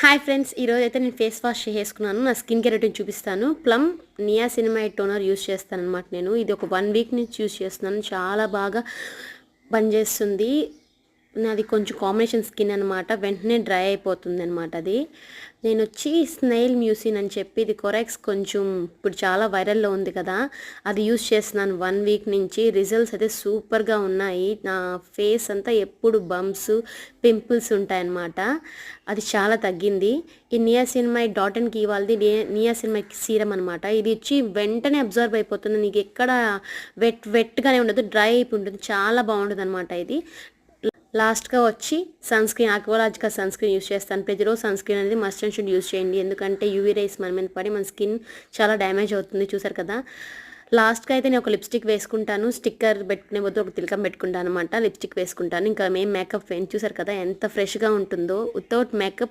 Hi friends, ఈరోజు అయితే నేను ఫేస్ వాష్ చేసుకున్నాను. నా స్కిన్ కేర్ రొటీన్ చూపిస్తాను. ప్లమ్ నియాసినమైడ్ టోనర్ యూస్ చేస్తానన్నమాట. నేను ఇది ఒక 1 వీక్ నుంచి యూస్ చేస్తున్నాను. చాలా బాగా పనిచేస్తుంది. నాది కొంచెం కాంబినేషన్ స్కిన్ అనమాట. వెంటనే డ్రై అయిపోతుంది అనమాట. అది నేను వచ్చి స్నైల్ మ్యూసిన్ అని చెప్పి, ఇది కొరెక్స్ కొంచెం ఇప్పుడు చాలా వైరల్లో ఉంది కదా, అది యూస్ చేస్తున్నాను 1 వీక్ నుంచి. రిజల్ట్స్ అయితే సూపర్గా ఉన్నాయి. నా ఫేస్ అంతా ఎప్పుడు బంప్స్ పింపుల్స్ ఉంటాయన్నమాట. అది చాలా తగ్గింది. ఈ నియాసినమైడ్ డాట్&కీ వాళ్ళది నియాసినమైడ్ సీరం అనమాట. ఇది ఇచ్చి వెంటనే అబ్జర్వ్ అయిపోతుంది. నీకు ఎక్కడ వెట్గానే ఉండదు, డ్రై అయిపోయి ఉంటుంది. చాలా బాగుంటుంది అనమాట. ఇది లాస్ట్గా వచ్చి sunscreen, Aqualogica sunscreen use చేస్తాను. ప్రతిరోజు సన్ స్క్రీన్ అనేది మస్ట్ అండ్ షుడ్ యూస్ చేయండి. ఎందుకంటే యూవీ రేస్ మన మీద పడి మన స్కిన్ చాలా డ్యామేజ్ అవుతుంది. చూసారు కదా. లాస్ట్గా అయితే నేను ఒక లిప్స్టిక్ వేసుకుంటాను. స్టిక్కర్ పెట్టుకునే బదులు ఒక తిలకం పెట్టుకుంటాను అనమాట. లిప్స్టిక్ వేసుకుంటాను. ఇంకా మేకప్ చూసారు కదా ఎంత ఫ్రెష్గా ఉంటుందో. Without makeup